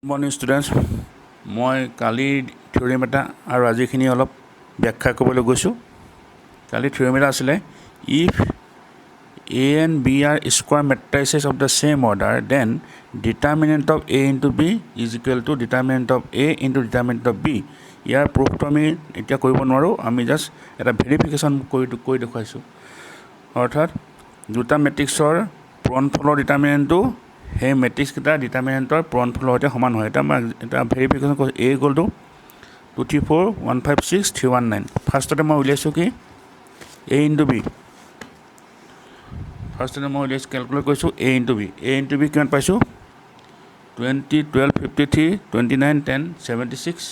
Morning students মই কালি থিয়ৰিম এটা আৰু আজিখিনি অলপ ব্যাখ্যা কৰিবলৈ গৈছোঁ। কালি থিয়ৰিম এটা আছিলে if A and B are square matrices of the same order then determinant of A into B is equal to determinant of A into determinant of B। ইয়াৰ প্ৰুফটো আমি এতিয়া কৰিব নোৱাৰোঁ, আমি জাষ্ট এটা ভেৰিফিকেশ্যন কৰি দেখুৱাইছোঁ। অৰ্থাৎ দুটা মেট্ৰিক্সৰ পূৰণফলৰ ডিটাৰমিনেণ্টটো সেই মেট্ৰিক্সকেইটাৰ ডিটাৰমিনেণ্টৰ পূৰণফলৰ সৈতে সমান হয়। এটা ভেৰিফিকেশ্যন কৰিছোঁ। A equal to 2 3 4 1 5 6 3 1 9। ফাৰ্ষ্টতে মই উলিয়াইছোঁ কি A ইনটু B। ফাৰ্ষ্টতে মই উলিয়াইছোঁ কেলকুলেট কৰিছোঁ A into B। A into B কিমান পাইছোঁ 20 12 53 29 10 76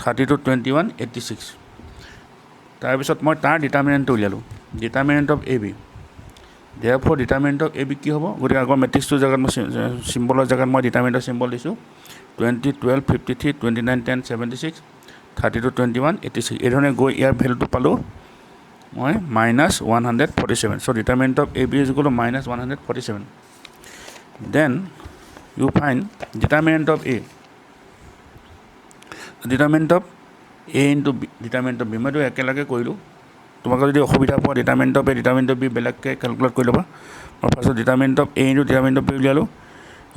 32 21 86। তাৰপিছত মই তাৰ ডিটাৰমিনেণ্টটো উলিয়ালোঁ, determinant of AB। therefore determinant of AB কি হ'ব? গতিকে আগৰ মেট্ৰিক্সটোৰ জেগাত মই চিম্বলৰ জেগাত মই ডিটাৰমিনেণ্টৰ চিম্বল দিছোঁ 20 12 53 29 10 76 32 21 86। এইধৰণে গৈ ইয়াৰ ভেলুটো পালোঁ মই -147। So' determinant of AB is equal to -147। Then you find determinant of A। Determinant of A into B, determinant of B মইতো একেলগে কৰিলোঁ। তোমালোকে যদি অসুবিধা পোৱা determinant of A determinant of B বেলেগকৈ কেলকুলেট কৰি ল'বা। মই ফাৰ্ষ্টত determinant of A into determinant of B উলিয়ালোঁ।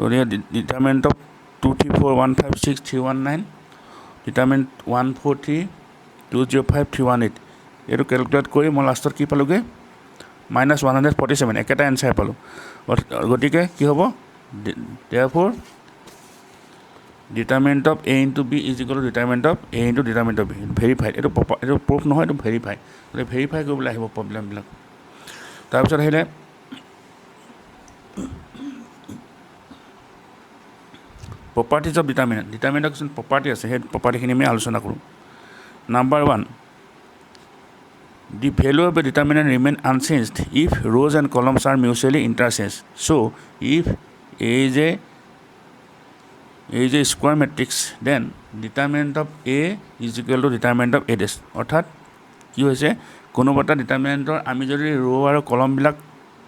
গতিকে ডিটাৰমিনেণ্ট অফ 2 3 4 1 5 6 3 1 9, ডিটাৰমিনেণ্ট 143 205 318। এইটো কেলকুলেট কৰি মই লাষ্টত কি পালোঁগৈ -147, একেটা এনচাৰ পালোঁ। গতিকে কি হ'ব? therefore determinant of A into B is equal to determinant of A into determinant of B। Verified. এইটো প্ৰুফ নহয়, এইটো ভেৰিফাই। গতিকে ভেৰিফাই কৰিবলৈ আহিব প্ৰব্লেমবিলাক। তাৰপিছত আহিলে প্ৰপাৰ্টিজ অফ ডিটাৰমিনেণ্ট। ডিটাৰমিনেণ্টৰ কিছুমান প্ৰপাৰ্টি আছে, সেই প্ৰপাৰ্টিখিনি আমি আলোচনা কৰোঁ। Number 1, the value of a determinant remain unchanged if rows and columns are mutually interchanged. So if A is a square matrix then determinant of A is equal to determinant of A dash। অৰ্থাৎ কি হৈছে, কোনোবা এটা ডিটাৰমিনেণ্টৰ আমি যদি ৰ' আৰু কলমবিলাক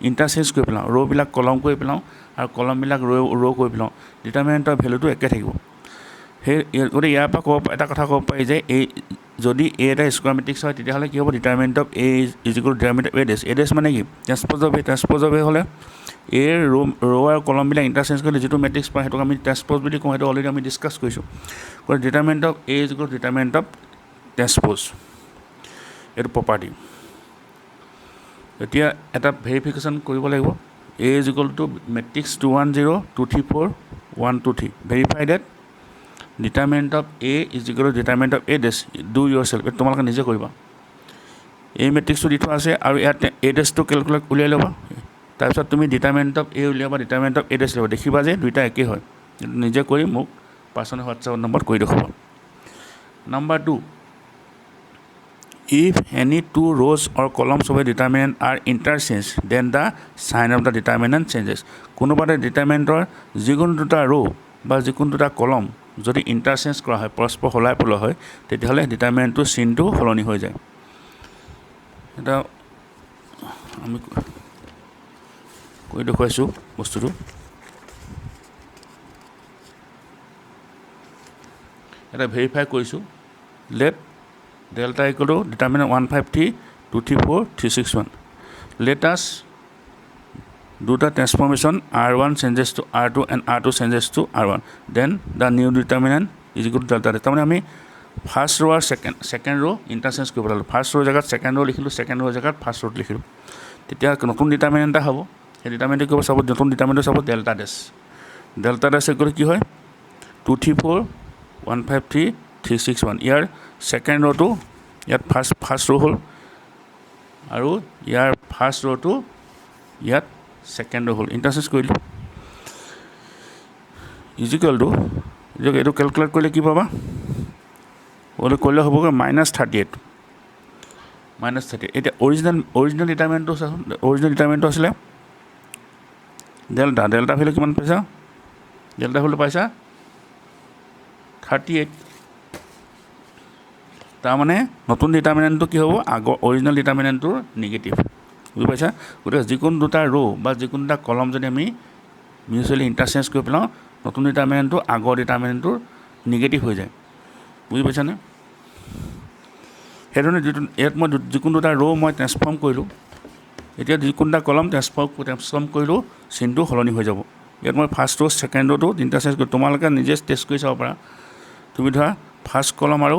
interchange কৰি পেলাওঁ, ৰ'বিলাক কলম কৰি পেলাওঁ আৰু কলমবিলাক ৰ' কৰি পেলাওঁ, ডিটাৰমিনেণ্টৰ ভেলুটো একে থাকিব। গতিকে ইয়াৰ পৰা এটা কথা ক'ব পাৰি যে এই যদি A এটা স্কুৱাৰ মেট্ৰিক্স হয় তেতিয়াহ'লে কি হ'ব? Determinant of A is equal to determinant of A dash. A dash মানে কি? Transpose of A। Transpose of A হ'লে A ৰ' আৰু কলমবিলাক ইণ্টাৰচেঞ্জ কৰিলে যিটো মেট্ৰিক্স পায় সেইটোক আমি ট্ৰেন্সপ'জ বুলি কওঁ। সেইটো অলৰেডি আমি ডিছকাছ কৰিছোঁ। গতিকে determinant of A is equal to determinant of transpose, এইটো প্ৰপাৰ্টি। এতিয়া এটা ভেৰিফিকেশ্যন কৰিব লাগিব। A is equal to matrix 2 1 0 2 3 4 1 2 3। Verify that determinant of A is equal to determinant of A dash. Do yourself, এইটো তোমালোকে নিজে কৰিবা। এই মেট্ৰিক্সটো দি থোৱা আছে আৰু ইয়াত A ডেছটো কেলকুলেট উলিয়াই ল'বা। তাৰপিছত তুমি ডিটাৰমিনেণ্ট অফ A উলিয়াবা, ডিটাৰমিনেণ্ট অফ A ডেছ উলিয়াবা। দেখিবা যে দুইটা একেই হয়। এইটো নিজে কৰি মোক পাৰ্চনেল হোৱাটছআপ নম্বৰত কৰি দেখুৱাবা। Number 2, if any two rows or columns of a determinant are interchanged then the sign of the determinant changes। কোনোবা এটা ডিটাৰমিনেণ্টৰ যিকোনো দুটা ৰ' বা যিকোনো দুটা কলম যদি ইণ্টাৰচেঞ্জ কৰা হয়, পৰস্পৰ সলাই পেলোৱা হয়, তেতিয়াহ'লে ডিটাৰমিনেণ্টটোৰ চিনটো সলনি হৈ যায়। এটা আমি কৰি দেখুৱাইছোঁ বস্তুটো। এটা ভেৰিফাই কৰিছোঁ। Let delta equal to determinant 153 2 3 4 3 6 1। Let us do the transformation R1 changes to R2 and R2 changes to R1 then the new determinant is equal to delta। তাৰমানে আমি ফাৰ্ষ্ট ৰ' আৰু ছেকেণ্ড ৰ' ইণ্টাৰচেঞ্জ কৰিব লাগিব। First ৰ' জেগাত second ৰ' লিখিলোঁ, ছেকেণ্ড ৰ' জেগাত ফাৰ্ষ্ট ৰ' লিখিলোঁ। তেতিয়া নতুন ডিটাৰমিনেণ্ট এটা হ'ব। সেই ডিটাৰমিনেণ্টটো কি হ'ব? চাব, নতুন ডিটাৰমিনেণ্টটো চাব ডেল্টা ডেছ। ডেল্টা ডেছ ইকুৱেল কি হয়? 2 3 4 1 5 3 3 6 1। ইয়াৰ ছেকেণ্ড ৰ'টো ইয়াত ফাৰ্ষ্ট ৰ' হ'ল আৰু ইয়াৰ ফাৰ্ষ্ট ৰ'টো ইয়াত ছেকেণ্ড ৰ' হ'ল, ইণ্টাৰচেঞ্জ কৰিলোঁ। ইজ ইকুৱেল টু এইটো কেলকুলেট কৰিলে কি পাবা? কৰিলে হ'বগৈ -38। -38। এতিয়া অৰিজিনেল ডিটাৰমিনেণ্টটো চাচোন। অৰিজিনেল ডিটাৰমিনেণ্টটো আছিলে ডেল্টা। ডেল্টা ভেলু কিমান পাইছা? ডেল্টা ভেলু পাইছা 38। তাৰমানে নতুন ডিটাৰমিনেণ্টটো কি হ'ব? আগৰ অৰিজিনেল ডিটাৰমিনেণ্টটোৰ নিগেটিভ। বুজি পাইছা? গতিকে যিকোনো দুটা ৰ' বা যিকোনো এটা কলম যদি আমি মিউচুৱেলি ইণ্টাৰচেঞ্জ কৰি পেলাওঁ নতুন ডিটাৰমিনেণ্টটো আগৰ ডিটাৰমিনেণ্টটোৰ নিগেটিভ হৈ যায় বুজি পাইছানে সেইধৰণে ইয়াত মই যিকোনো এটা ৰ' মই ট্ৰেন্সফৰ্ম কৰিলোঁ এতিয়া যিকোনো এটা কলম ট্ৰেন্সফৰ্ম কৰিলোঁ চিনটো সলনি হৈ যাব ইয়াত মই ফাৰ্ষ্ট ৰ' ছেকেণ্ড ৰ'টো তিনিটা চেঞ্জ কৰি তোমালোকে নিজে টেষ্ট কৰি চাব পাৰা তুমি ধৰা ফাৰ্ষ্ট কলম আৰু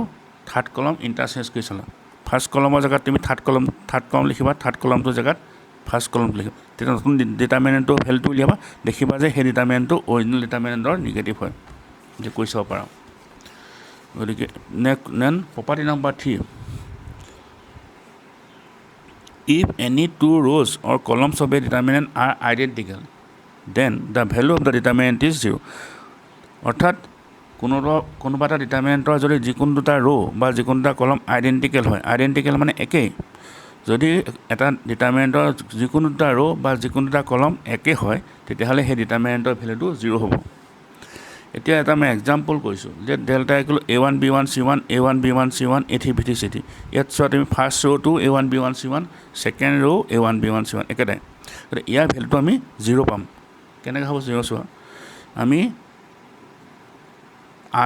থাৰ্ড কলম ইণ্টাৰচেঞ্জ কৰি চালা ফাৰ্ষ্ট কলমৰ জেগাত তুমি থাৰ্ড কলম লিখিবা থাৰ্ড কলমটোৰ জেগাত ফাৰ্ষ্ট কলমটো লিখিবা তেতিয়া নতুন ডিটাৰমিনেণ্টৰ ভেলুটো উলিয়াবা দেখিবা যে সেই ডিটাৰমিনেণ্টটো অৰিজিনেল ডিটাৰমিনেণ্টৰ নিগেটিভ হয় যে কৰি চাব পাৰা গতিকে নেন property number 3 if any two rows or columns of a determinant are identical then the value of the determinant is 0 অৰ্থাৎ কোনোবা এটা ডিটাৰমিনেণ্টৰ যদি যিকোনো দুটা ৰ' বা যিকোনো এটা কলম আইডেণ্টিকেল হয় আইডেণ্টিকেল মানে একেই যদি এটা ডিটাৰমিনেণ্টৰ যিকোনো দুটা ৰ' বা যিকোনো এটা কলম একে হয় তেতিয়াহ'লে সেই ডিটাৰমিনেণ্টৰ ভেলুটো 0 হ'ব এতিয়া এটা মই এক্সাম্পল কৈছোঁ যে delta equal a1 b1 c1 a1 b1 c1 a3 b3 c3 ইয়াত চোৱা তুমি first ৰ'টো a1 b1 c1 second ৰ' a1 b1 c1 একেটাই গতিকে ইয়াৰ ভেলুটো আমি 0 পাম কেনেকৈ হ'ব 0 চোৱা আমি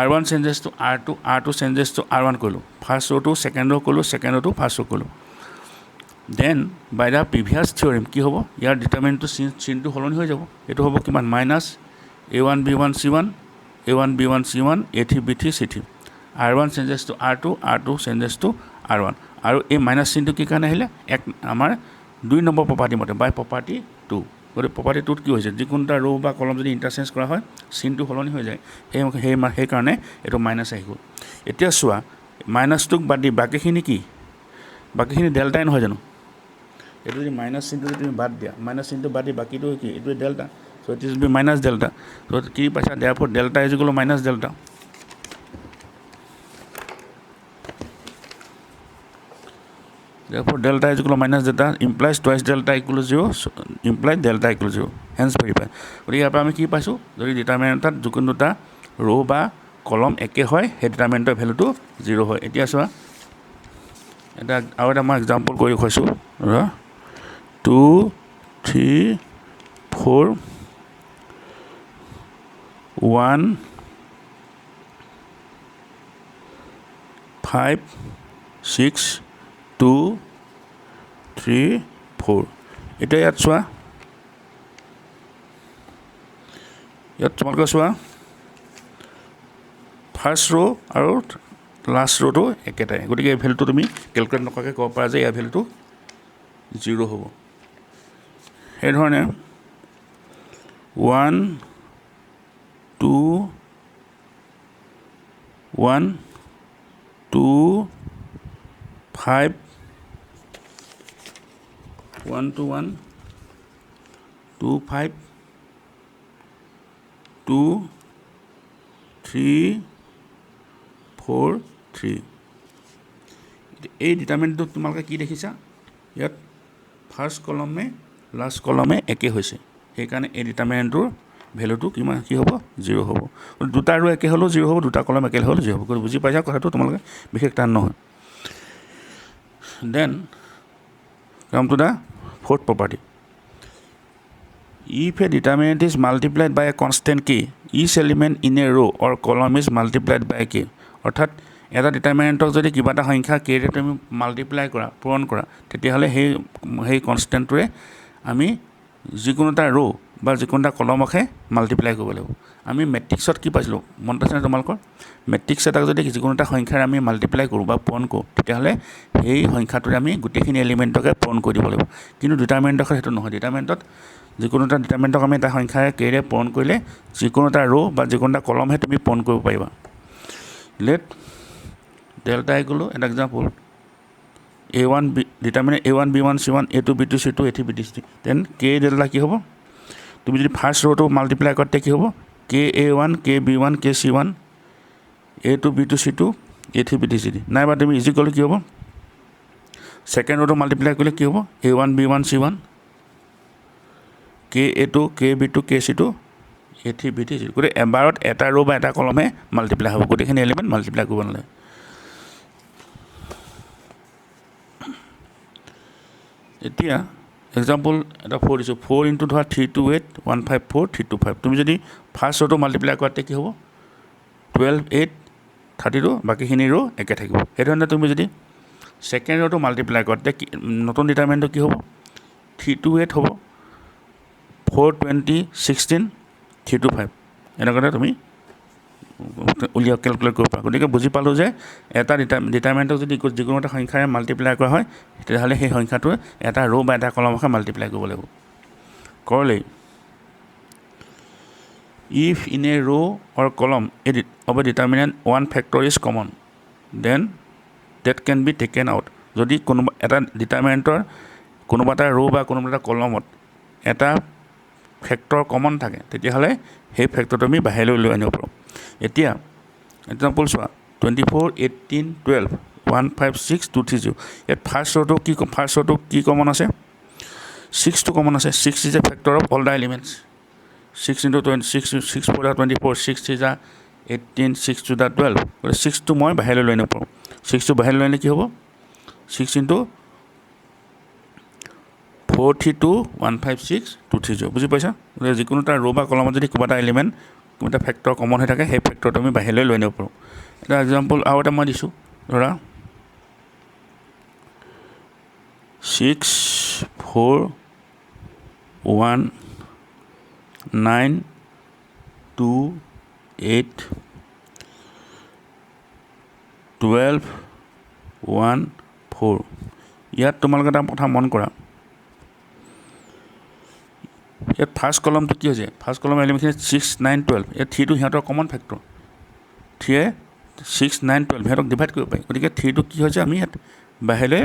r1 changes to r2 changes to r1 কৰিলোঁ ফাৰ্ষ্ট ৰ'টো ছেকেণ্ড ৰ' কৰিলোঁ ছেকেণ্ড ৰ'টো ফাৰ্ষ্ট ৰ' কৰিলোঁ দেন বাই দ্য প্ৰিভিয়াছ থিয়ৰিম কি হ'ব ইয়াৰ ডিটাৰমিনেণ্টটো চিনটো সলনি হৈ যাব এইটো হ'ব কিমান minus a1 b1 c1 a1 b1 c1 a3 b3 c3 r1 changes to r2 changes to r1 আৰু এই মাইনাছ চিনটো কি কাৰণে আহিলে আমাৰ 2 নম্বৰ প্ৰপাৰ্টি মতে বাই প্ৰপাৰ্টি 2 গতিকে প্ৰপাৰ্টি 2ত কি হৈছে যিকোনো এটা ৰ' বা কলম যদি ইণ্টাৰচেঞ্জ কৰা হয় চিনটো সলনি হৈ যায় সেইকাৰণে এইটো মাইনাছ আহি গ'ল এতিয়া চোৱা মাইনাছটোক বাদ দি বাকীখিনি কি বাকীখিনি ডেল্টাই নহয় জানো এইটো যদি মাইনাছ চিনটো যদি তুমি বাদ দিয়া মাইনাছ চিনটো বাদ দি বাকীটো কি এইটো delta so it is be minus delta so কি পাইছা therefore delta is equal to minus delta therefore delta is equal to minus delta implies twice delta equal to 0 so implies delta equal to 0 hence verify গতিকে ইয়াৰ পৰা আমি কি পাইছোঁ যদি ডিটাৰমিনেণ্টত যিকোনো দুটা ৰ' বা কলম একে হয় সেই ডিটাৰমিনেণ্টৰ ভেলুটো 0 হয় এতিয়া চোৱা এটা আৰু এটা মই এক্সাম্পল কৰি কৈছোঁ 2 3 4 1 5 6 2 3 4 এতিয়া ইয়াত চোৱা ইয়াত তোমালোকে চোৱা ফাৰ্ষ্ট ৰ' আৰু লাষ্ট ৰ'টো একেটাই গতিকে এই ভেলুটো তুমি কেলকুলেট নকৰাকৈ ক'ব পাৰা যে ইয়াৰ ভেলুটো 0 হ'ব সেইধৰণে 1 2 1 2 5 1 to 1 2 5 2 3 4 3 এই ডিটাৰমিনেণ্টটো তোমালোকে কি দেখিছা ইয়াত ফাৰ্ষ্ট কলমে লাষ্ট কলমে একে হৈছে সেইকাৰণে এই ডিটাৰমিনেণ্টটোৰ ভেলুটো কিমান কি হ'ব 0 হ'ব দুটা আৰু একে হ'লেও 0 হ'ব দুটা কলম একে হ'লেও 0 হ'ব বুজি পাইছা কথাটো তোমালোকে বিশেষ টান নহয় then come to the fourth property if a determinant is multiplied by a constant k each element in a row or column is multiplied by k অৰ্থাৎ এটা ডিটাৰমিনেণ্টক যদি কিবা এটা সংখ্যা k ৰে তুমি মাল্টিপ্লাই কৰা পূৰণ কৰা তেতিয়াহ'লে সেই কনষ্টেণ্টটোৰে আমি যিকোনো এটা ৰ' বা যিকোনো এটা কলমকহে মাল্টিপ্লাই কৰিব লাগিব আমি মেট্ৰিক্সত কি পাইছিলোঁ মনত আছেনে তোমালোকৰ মেট্ৰিক্স এটাক যদি যিকোনো এটা সংখ্যাৰে আমি মাল্টিপ্লাই কৰোঁ বা পূৰণ কৰোঁ তেতিয়াহ'লে সেই সংখ্যাটোৰে আমি গোটেইখিনি এলিমেণ্টকে পূৰণ কৰি দিব লাগিব কিন্তু ডিটাৰমিনেণ্টত সেইটো নহয় ডিটাৰমিনেণ্টত যিকোনো এটা ডিটাৰমিনেণ্টক আমি এটা সংখ্যাৰে কেৰে পূৰণ কৰিলে যিকোনো এটা ৰ' বা যিকোনো এটা কলমহে তুমি পূৰণ কৰিব পাৰিবা লেট ডেল্টা ইকুৱেল টু এটা example a1 determinant a1 b1 c1 a2 b2 c2 a3 b3 c3 then k delta কি হ'ব তুমি যদি ফাৰ্ষ্ট ৰ'টো মাল্টিপ্লাই কৰোঁতে কি হ'ব k a1 k b1 k c1 a2 b2 c2 a3 b3 c3 নাইবা তুমি ইজি কৰিলে কি হ'ব ছেকেণ্ড ৰ'টো মাল্টিপ্লাই কৰিলে কি হ'ব a1 b1 c1 k a2 k b2 k c2 a3 b3 c3 গতিকে এবাৰত এটা ৰ' বা এটা কলমহে মাল্টিপ্লাই হ'ব গোটেইখিনি এলিমেণ্ট মাল্টিপ্লাই কৰিব নালাগে এতিয়া এক্সাম্পল এটা 4 দিছোঁ 4 ইনটু ধৰা 328 154 325 তুমি যদি ফাৰ্ষ্ট ৰ'টো মাল্টিপ্লাই কৰাতে কি হ'ব 12 8 32 বাকীখিনি ৰ' একে থাকিব সেইধৰণে তুমি যদি সেকেন্ড ৰ'টো মাল্টিপ্লাই কৰাতে নতুন ডিটাৰমিনেণ্টটো কি হ'ব 328 হ'ব 420 16 325 এনেকৈ তুমি উলিয়াই কেলকুলেট কৰিব পাৰা গতিকে বুজি পালোঁ যে এটা ডিটাৰমিনেণ্টক যদি যিকোনো এটা সংখ্যাৰে মাল্টিপ্লাই কৰা হয় তেতিয়াহ'লে সেই সংখ্যাটোৱে এটা ৰ' বা এটা কলমকে মাল্টিপ্লাই কৰিব লাগিব কৰলে if in a row or column of a determinant one factor is common then that can be taken out যদি কোনোবা এটা ডিটাৰমিনেণ্টৰ কোনোবা এটা ৰ' বা কোনোবা এটা কলমত এটা ফেক্টৰ কমন থাকে তেতিয়াহ'লে সেই ফেক্টৰটো আমি বাহিৰলৈ লৈ আনিব পাৰোঁ এতিয়া এক্সাম্পল চোৱা 24 18 12 156 230 ইয়াত ফাৰ্ষ্ট ৰ'টো কি কমন আছে 6 টো কমন আছে 6 is a factor of all the elements 6 into 26 6 for the 24 6 is a 18 6 to the 12 গতিকে 6 টো মই বাহিৰলৈ লৈ নাপাওঁ 6 টো বাহিৰলৈ লৈ আনিলে কি হ'ব 6 into 42 156 230 বুজি পাইছা গতিকে যিকোনো এটা ৰ' বা কলমত যদি কিবা এটা এলিমেণ্ট কিবা এটা ফেক্টৰ কমন হৈ থাকে সেই ফেক্টৰটো আমি বাহিৰলৈ লৈ আনিব পাৰোঁ এটা এক্সাম্পল আৰু এটা মই দিছোঁ ধৰা 6 4 1 9 2 8 12 1 4 ইয়াত তোমালোকে এটা কথা মন কৰা ইয়াত ফাৰ্ষ্ট কলমটো কি হৈছে ফাৰ্ষ্ট কলম এলিমেণ্টখিনি 6 9 12 ইয়াত 3টো সিহঁতৰ কমন ফেক্টৰ 3 6 9 12 সিহঁতক ডিভাইড কৰিব পাৰি গতিকে 3টো কি হৈছে আমি ইয়াত বাহিৰলৈ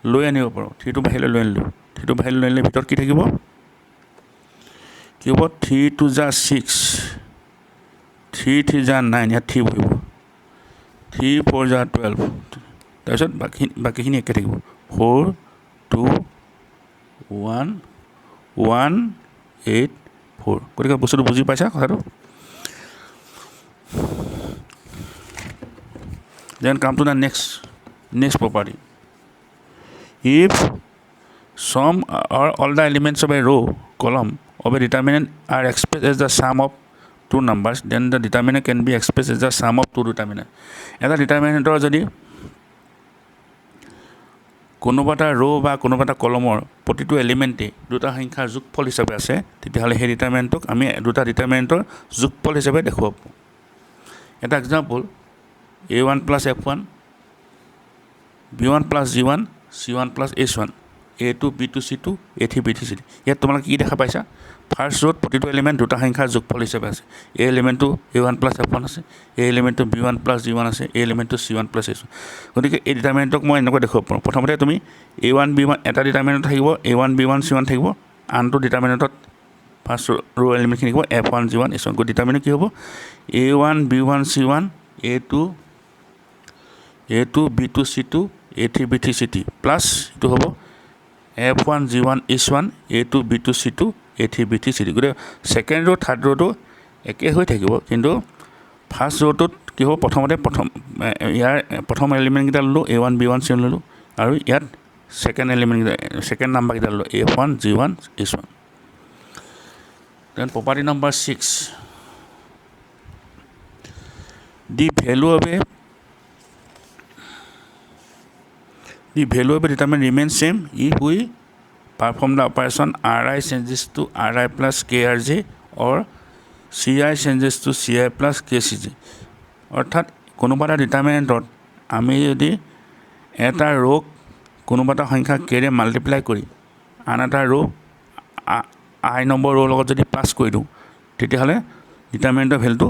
লৈ আনিব পাৰোঁ 3টো বাহিৰলৈ লৈ আনিলোঁ 3টো বাহিৰলৈ লৈ আনিলে ভিতৰত কি থাকিব কি হ'ব 3 to the 6 3 to the 9 ইয়াত 3 বহিব 3 4 the 12 তাৰপিছত বাকীখিনি একে থাকিব 4 2 1 1 8 4 গতিকে বস্তুটো বুজি পাইছা কথাটো then come to the next property if some or all the elements of a row column of a determinant are expressed as the sum of two numbers then the determinant can be expressed as the sum of two determinant এটা ডিটাৰমিনেণ্টৰ যদি কোনোবা এটা ৰ' বা কোনোবা এটা কলমৰ প্ৰতিটো এলিমেণ্টে দুটা সংখ্যাৰ যোগফল হিচাপে আছে তেতিয়াহ'লে সেই ডিটাৰমিনেণ্টক আমি দুটা ডিটাৰমিনেণ্টৰ যোগফল হিচাপে দেখুৱাব এটা example a1 plus f1 b1 plus g1 c1 plus h1 a2 b2 c2 a3 b3 c3 ইয়াত তোমালোকে কি দেখা পাইছা ফাৰ্ষ্ট ৰ'ত প্ৰতিটো এলিমেণ্ট দুটা সংখ্যাৰ যোগফল হিচাপে আছে এই এলিমেণ্টটো a1 plus f1 আছে এই এলিমেণ্টটো b1 plus g1 আছে এই এলিমেণ্টটো c1 plus h1 গতিকে এই ডিটাৰমিনেণ্টক মই এনেকৈ দেখুৱাব পাৰোঁ প্ৰথমতে তুমি a1 b1 এটা ডিটাৰমিনেণ্ট থাকিব a1 b1 c1 থাকিব আনটো ডিটাৰমিনেণ্টত ফাৰ্ষ্ট ৰ' এলিমেণ্টখিনি থাকিব f1 g1 h1 গতিকে ডিটাৰমিনেণ্ট কি হ'ব a1 b1 c1 a2 b2 c2 a3 b3 c3 plus এইটো হ'ব f1 g1 h1 a2 b2 c2 a3 b3 c3 গতিকে ছেকেণ্ড ৰ' থাৰ্ড ৰ'টো একে হৈ থাকিব কিন্তু ফাৰ্ষ্ট ৰ'টোত কি হ'ব ইয়াৰ প্ৰথম এলিমেণ্টকেইটা ল'লোঁ a1 b1 c1 ল'লোঁ আৰু ইয়াত ছেকেণ্ড নাম্বাৰকেইটা ল'লোঁ f1 g1 h1 then property number 6 the value of a determinant remains same if we perform the operation ri changes to ri plus krj or ci changes to ci plus kcj অৰ্থাৎ কোনোবা এটা ডিটাৰমিনেণ্টত আমি যদি এটা rock কোনোবা এটা সংখ্যা কেৰে multiply কৰি আন এটা ৰ' আই নম্বৰ ৰ' লগত যদি পাছ কৰি দিওঁ তেতিয়াহ'লে ডিটাৰমিনেণ্টৰ ভেলুটো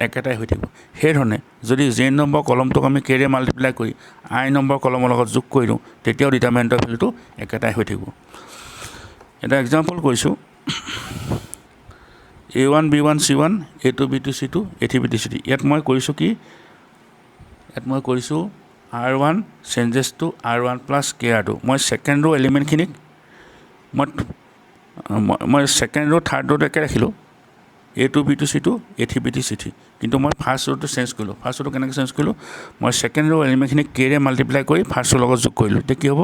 একেটাই হৈ থাকিব সেইধৰণে যদি জে নম্বৰ কলমটোক আমি কেৰে মাল্টিপ্লাই কৰি আই নম্বৰ কলমৰ লগত যোগ কৰি দিওঁ তেতিয়াও ডিটাৰমিনেণ্টৰ ভেলুটো একেটাই হৈ থাকিব এটা এক্সাম্পল কৈছোঁ a1 b1 c1 a2 b2 c2 a3 b3 c3 ইয়াত মই কৰিছোঁ r1 changes to r1 plus kr2 মই ছেকেণ্ড ৰ' এলিমেণ্টখিনিক মই ছেকেণ্ড ৰ' থাৰ্ড ৰ'টো একে ৰাখিলোঁ a2 b2 c2 a3 b3 c3 কিন্তু মই ফাৰ্ষ্ট ৰ'টো চেঞ্জ কৰিলোঁ ফাৰ্ষ্ট ৰ'টো কেনেকৈ চেঞ্জ কৰিলোঁ মই ছেকেণ্ড ৰ' এলিমেণ্টখিনি কেৰে মাল্টিপ্লাই কৰি ফাৰ্ষ্ট ৰ' লগত যোগ কৰিলোঁ এতিয়া কি হ'ব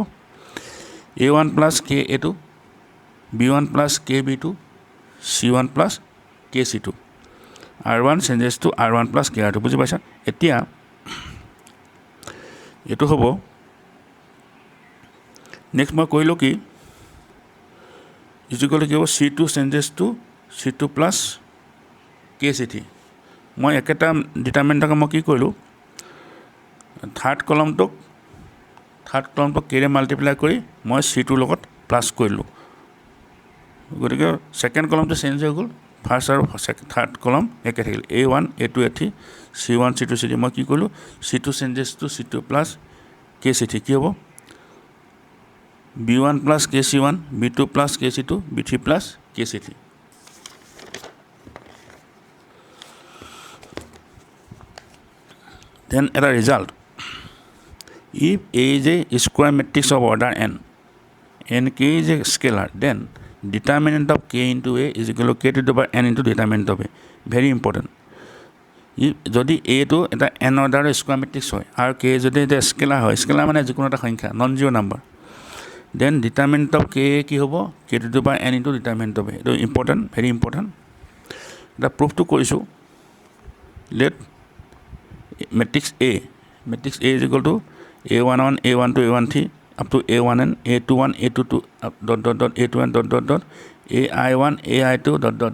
a1 plus k a2 B1 plus KB2 C1 plus KC2 R1 changes to R1 plus KR2 বুজি পাইছা এতিয়া এটো হ'ব নেক্সট মই কইলো কি is equal to C2 changes to C2 plus KC3 মই একটা ডিটারমিনেন্টক মই কি কইলো থার্ড কলমটোক কেৰে মাল্টিপ্লাই কৰি মই C2 লগত প্লাস কৰিলো গতিকে সেকেন্ড কলমটো চেঞ্জ হৈ গ'ল ফাৰ্স্ট আৰু থার্ড কলম একে থাকিল A1 A2 A3 C1 C2 C3 মই কি কইলো C2 changes to C2 plus KC3 কি হ'ব B1 plus KC1 B2 plus KC2 B3 plus KC3 then as a result if A is a square matrix of order n k is a scalar then determinant of k into A is equal to k to the power n into determinant of A very important if যদি A to এটা n order square matrix হয় আৰু k যদি এটা scalar হয় scalar মানে যিকোনো এটা সংখ্যা non zero number then determinant of k কি হ'ব k to the power n into determinant of A এটা important very important এটা proof to কৰিছো let matrix A is equal to A11 A12 A13 up to A1n A21 A22 dot A2n dot AI1 AI2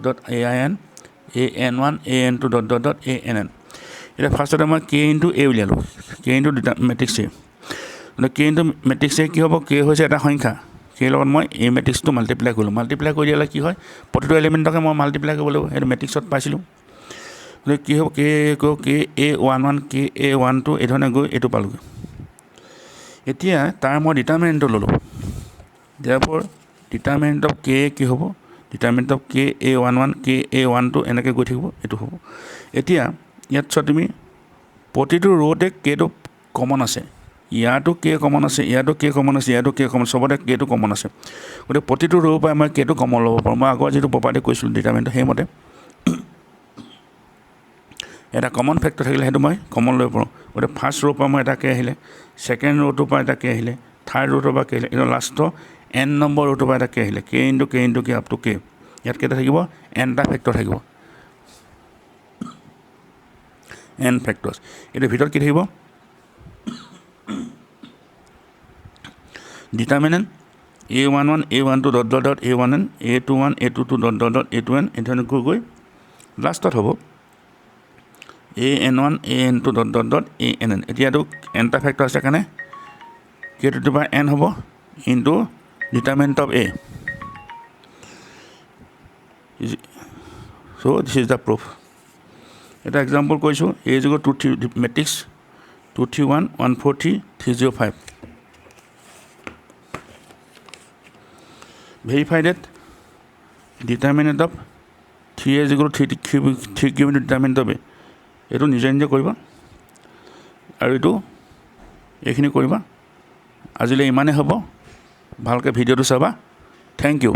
dot AIN AN1 AN2 dot ANN এটা first মই k into A উলিয়ালো k into matrix A k into matrix A কি হ'ব k হৈছে এটা সংখ্যা k লগত মই A matrix টো মাল্টিপ্লাই কৰিলো মাল্টিপ্লাই কৰি দিলে কি হয় প্ৰতিটো এলিমেন্টকে মই মাল্টিপ্লাই কৰিব লাগিব এটা matrixত পাইছিলো কি হ'ব k A11 k A12 এই ধৰণে গৈ এটো পালগৈ এতিয়া তাৰ মই ডিটারমিনেন্ট ললো therefore determinant of k কি হ'ব determinant of k A11 k A12 এনেকৈ গৈ থাকিব এটো হ'ব এতিয়া ইয়াত তুমি প্ৰতিটো ৰোতে k টো কমন আছে ইয়াটো k কমন আছে ইয়াটো k কমন আছে ইয়াটো k কমন সবতে k টো কমন আছে গতে প্ৰতিটো ৰো পাই মই k টো কমন ল'ব পাৰো মই আগৰ যেটো প্ৰপাৰ্টি কৈছিল ডিটাৰমিনেন্ট হেমতে এটা কমন ফ্যাক্টৰ থাকিলে হেতু মই কমন লৈ পাৰো গতে ফাৰ্স্ট ৰো পা মই এটা কে আহিলে সেকেন্ড ৰো টো পা এটা কে আহিলে থাৰ্ড ৰো টো পা কে আহিলে এটা লাস্ট n নম্বৰ ৰো টো পা এটা কে আহিলে k into k up to k ইয়াত কেটা থাকিব n টা ফ্যাক্টর থাকিব n ফ্যাক্টরস এটা ভিতর কি থাকিব determinant A11 A12 dot A1n A21 A22 dot A2n এধৰণে গৈ লাস্টত হ'ব AN1 AN2 dot ANN এতিয়া তো n টা ফ্যাক্টর আছে কানে k to the power n হ'ব into determinant of A so this is the proof এটা एग्जांपल কৈছো A is equal to matrix 231 143 305 verify that determinant of 3 is equal to 3 given determinant of A এটো নিজে নিজে কৰিবা আৰু এটো এখিনি কৰিবা আজিলে ইমানে হ'ব ভালকে ভিডিওটো চাবা থ্যাংক ইউ